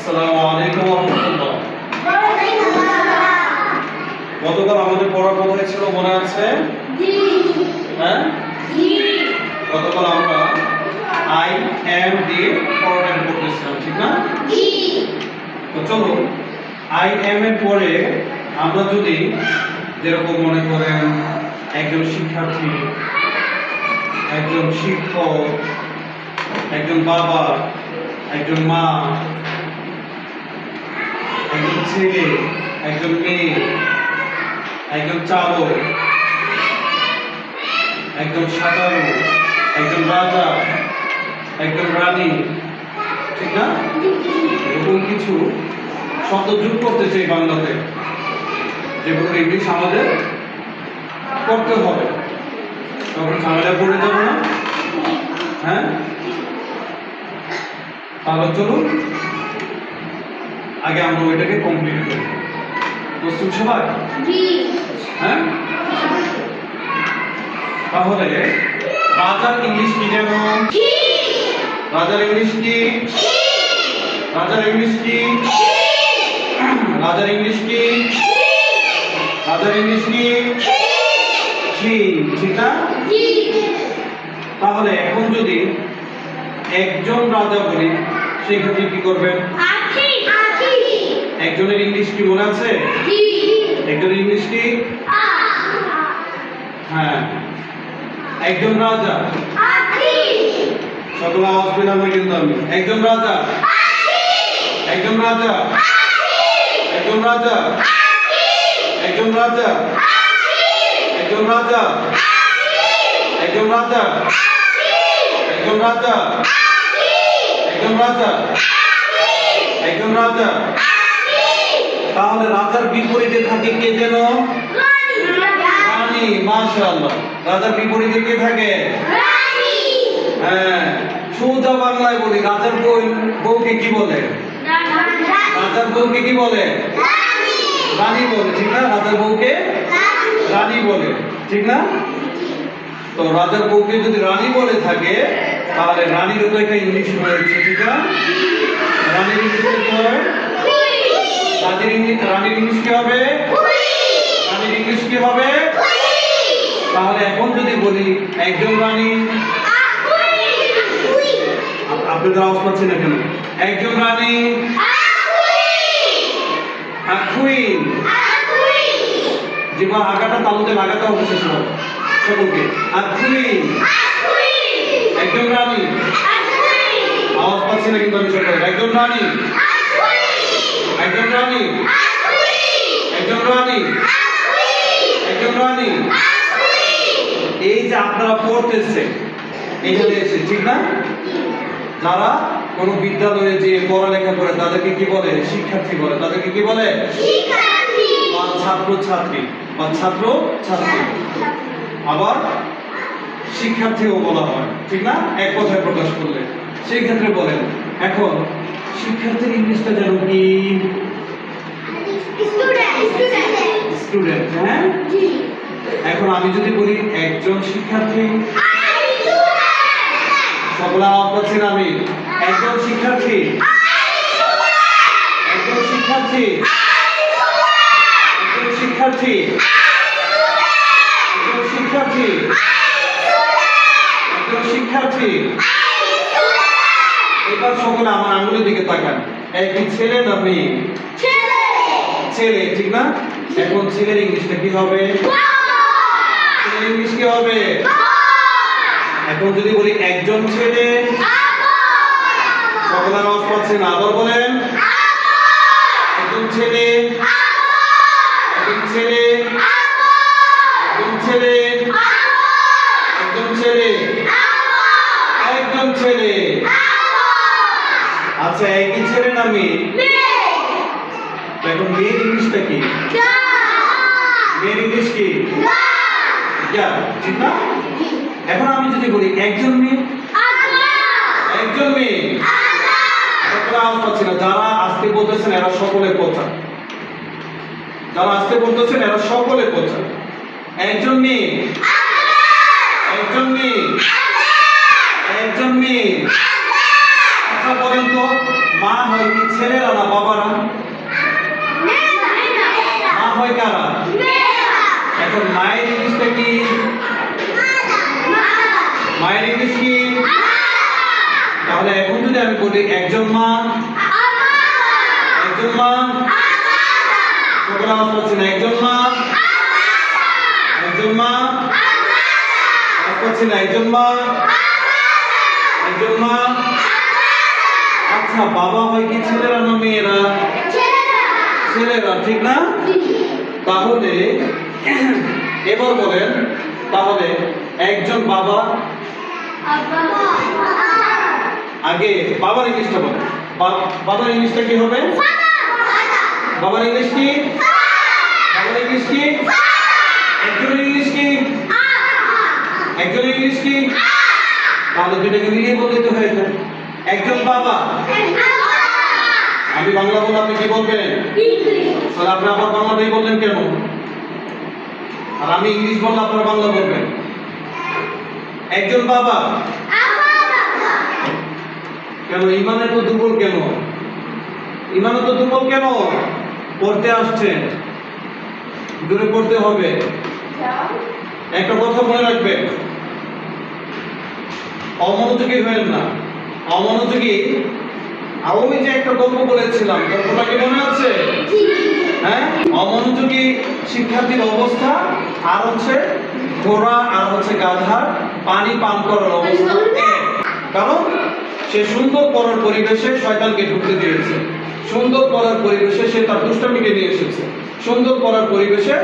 আসসালামু আলাইকুম ওয়া রাহমাতুল্লাহ। গতকাল আমাদের পড়া কোথায় ছিল মনে আছে? জি। হ্যাঁ? জি। গতকাল আমরা আই এম দিয়ে পড়াটা করতেছিলাম, ঠিক না? জি। তো চলো আই এম এর পরে আমরা যদি যেরকম মনে করেন একজন শিক্ষার্থী, একজন শিক্ষক, একজন বাবা, একজন মা, একজন ছেলে, একজন মেয়ে, একজন চালক, একজন সাঁতারু, একজন রাজা, একজন রানী, ঠিক না? এরকম কিছু শব্দ যোগ করতে চাই বাংলাতে, যেগুলো ইংলিশ আমাদের করতে হবে। তখন ঝামেলা পড়ে যাবো না। হ্যাঁ, তাহলে চলুন আগে আমরা ওইটাকে কমপ্লিট করি। প্রস্তুত সবাই? জি। হ্যাঁ, তাহলে রাজার ইংলিশ কি যেন? রাজার ইংলিশ কি? রাজার ইংলিশ কি? রাজার ইংলিশ কি? রাজার ইংলিশ কি? ঠিক না? জি। তাহলে এখন যদি একজন রাজা বলি সেক্ষেত্রে কি করবেন? আছি আছি। একজনের ইংলিশ কি মনে আছে? জি। একজনের ইংলিশ কি? হ্যাঁ, একজন রাজা। আছি। সকল আওয়াজ পেলাম না কিন্তু আমি। একজন রাজা। একজন রাজা। একজন রাজা। একজন রাজা। একজন রাজা। একজন রাজা। একজন রাজা। একজন রাজা। একজন রাজা। তাহলে রাজার বিপরীতে থাকে কে যেন? রানী। মাশাআল্লাহ। রাজার বিপরীতে কে থাকে? হ্যাঁ, সোজা বাংলায় বলি, রাজার বউকে কি বলে? রাজার বউকে কি বলে? রানী বলে, ঠিক না? রাজার বউকে রানী বলে, ঠিক না? তো রাজার বউকে যদি রানী বলে থাকে তাহলে রানীরও তো একটা ইংলিশ রয়েছে, ঠিক না? রানীর ইংলিশ কি হবে? রানীর ইংলিশ কি হবে? রানীর ইংলিশ কি হবে? তাহলে এখন যদি বলি একজন রানী, আপনাদের আওয়াজ পাচ্ছি না কেন? একজন রানী, কুইন। যেবার আগাটা তালুতে লাগাতে হবে শেষ হবে সকলকে। কুইন, একজন রানী। আওয়াজ পাচ্ছি না কিন্তু আমি সকলে। একজন রানী, একজন রানী, একজন রানী, একজন রানী। এই যে আপনারা পড়তেছে এখানে এসে, ঠিক না? যারা কোনো বিদ্যালয়ে যে পড়ালেখা করে তাদেরকে কি বলে? শিক্ষার্থী বলে। তাদেরকে কি বলে? বা ছাত্র ছাত্রী বা ছাত্র ছাত্রী, আবার শিক্ষার্থীও বলা হয়, ঠিক না? এক কথায় প্রকাশ করলে সেই ক্ষেত্রে বলেন। এখন শিক্ষার্থীর ইংলিশটা যেন কি? স্টুডেন্ট। হ্যাঁ, এখন আমি যদি বলি একজন শিক্ষার্থী, সকল আওয়াজ পাচ্ছেন আমি। একজন শিক্ষার্থী, একজন শিক্ষার্থী, একজন শিক্ষার্থী, একজন শিক্ষার্থী, একজন শিক্ষার্থী। এবার সকলে আমার আঙুলের দিকে তাকান। একটি ছেলে না মেয়ে? ছেলে, ঠিক না? এখন ছেলের ইংলিশটা কি হবে? ছেলের ইংলিশ কি হবে? এখন যদি বলি একজন ছেলে, সকল আওয়াজ পাচ্ছেন, আবার বলেন। একজন ছেলে, একজন ছেলে, একজন ছেলে, একজন ছেলে, একজন ছেলে। আচ্ছা, একই ছেলে না মেয়ে? এখন মেয়ের ইংলিশটা কি? মেয়ের ইংলিশ কি? ঠিক না? এখন আমি যদি বলি একজন মেয়ে, একজন মেয়ে, সকলে আওয়াজ পাচ্ছি না। যারা আজকে বলতেছেন এরা সকলে পচা। যারা আজকে বলতেছেন এরা সকলে পচা। একজন মেয়ে, একজন মেয়ে, একজন মেয়ে। আচ্ছা বলেন তো, মা হয় কি ছেলেরা না বাবারা? মা হয় কারা? এখন মায়ের ইংলিশটা কি? মায়ের ইংলিশ কি? তাহলে এখন যদি আমি বলি একজন মা, একজন মা, সকলে আওয়াজ পাচ্ছি না, একজন মা, একজন মা, আওয়াজ পাচ্ছি না, একজন মা, একজন মা। আচ্ছা, বাবা হয় কি ছেলেরা না মেয়েরা? ছেলেরা, ঠিক না? তাহলে এবার বলেন, তাহলে একজন বাবা, আগে বাবার ইংলিশটা বলেন। বাবার ইংলিশটা কি হবে? বাবার ইংলিশ কি? বাবার ইংলিশ কি? একজনের ইংলিশ কি? একজনের ইংলিশ কি? তাহলে দুটাকে মিলিয়ে বলতে তো হয়ে যায়। একজন বাবা, আমি বাংলা বলে আপনি কি বলবেন? তাহলে আপনি আমার বাংলাটাই বললেন কেন? আর আমি ইংলিশ বললে আপনারা বাংলা বলবেন। একজন বাবা, কেন ইমানে তো দুর্বল কেন? ইমানে তো দুর্বল কেন? পড়তে আসছেন, দূরে পড়তে হবে। একটা কথা মনে রাখবেন, অমনোযোগী হবেন না। অমনোযোগী, আমি যে একটা গল্প বলেছিলাম, গল্পটা কি মনে আছে? হ্যাঁ, অমনোযোগী শিক্ষার্থীর অবস্থা আর হচ্ছে ঘোড়া আর হচ্ছে গাধার পানি পান করার অবস্থা এক। কারণ সে সুন্দর পড়ার পরিবেশে শয়তানকে ঢুকতে দিয়েছে, সুন্দর পড়ার পরিবেশে সে তার দুষ্টামিকে নিয়ে এসেছে, সুন্দর পড়ার পরিবেশে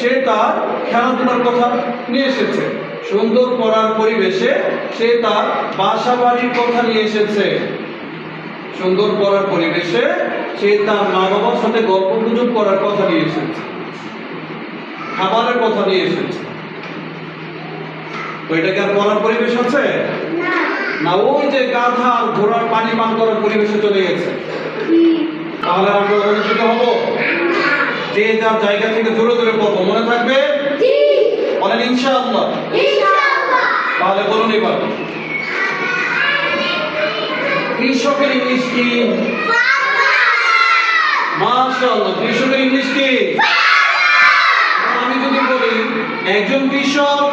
সে তার খেলাধুলার কথা নিয়ে এসেছে, সুন্দর পড়ার পরিবেশে সে তার বাসা বাড়ির কথা নিয়ে এসেছে, সুন্দর পড়ার পরিবেশে সে তার মা বাবার সাথে গল্প গুজব করার কথা নিয়ে এসেছে, খাবারের কথা নিয়ে এসেছে। তো এটা কি আর পড়ার পরিবেশ আছে না? ওই যে গাধা আর ঘোড়ার পানি পান করার পরিবেশে চলে গেছে। তাহলে আমরা অনুষ্ঠিত হব, যে যার জায়গা থেকে জোরে জোরে পড়বো, মনে থাকবে? বলেন ইনশাআল্লাহ। তাহলে বলুন এবার, কৃষকের ইংলিশ কি? মাশাআল্লাহ, কৃষকের ইংলিশ কি? আমি যদি বলি একজন কৃষক,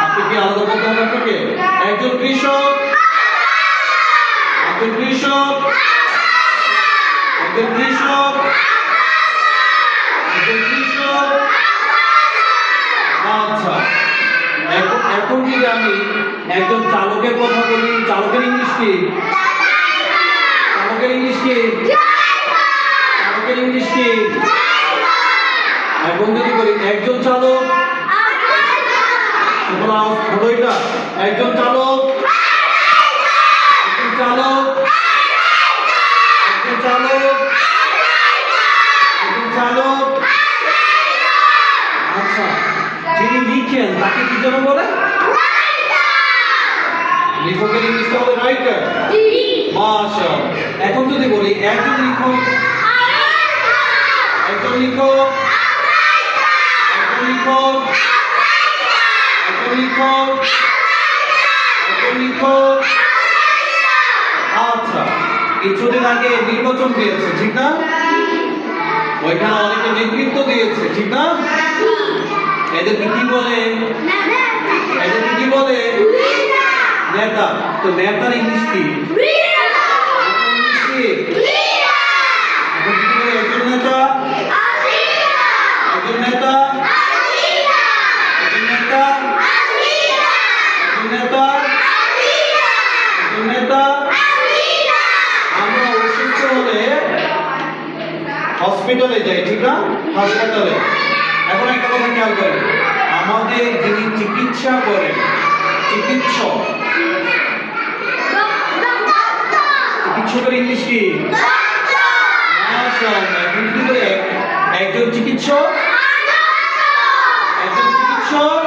আপনি কি আলাদা বলতে হবে আপনাকে? একজন কৃষক, একজন কৃষক, একজন কৃষক, একজন কৃষক। আচ্ছা, এখন যদি আমি একজন চালকের কথা বলি, চালকের ইংলিশ কি? চালকের ইংলিশ কি? চালকের ইংলিশ কি? এখন যদি বলি একজন চালক, হলো এটা, একজন চালক, একজন চালক, একজন চালক, একজন চালক। আচ্ছা, যিনি লিখেন তাকে কি যেন বলে? লেখকের ইংলিশটা হবে রাইটার। মাশাআল্লাহ। এখন যদি বলি একজন লেখক, একজন লেখক, একজন লেখক, একজন লেখক, একজন লেখক। আচ্ছা, কিছুদিন আগে নির্বাচন দিয়েছে, ঠিক না? ওইখানে অনেকে নেতৃত্ব দিয়েছে, ঠিক না? এদেরকে কি বলে? এদেরকে কি বলে? নেতা। তো নেতার ইংলিশ কি? একজন নেতা, একজন নেতা, একজন নেতা, একজন নেতা, একজন নেতা। আমরা অসুস্থ হলে হসপিটালে যাই, ঠিক না? হাসপাতালে। এখন একটা কথা খেয়াল করেন, আমাদের যিনি চিকিৎসা করেন, চিকিৎসক, চিকিৎসকের ইংলিশ কি? এখন কি করে একজন চিকিৎসক, একজন চিকিৎসক,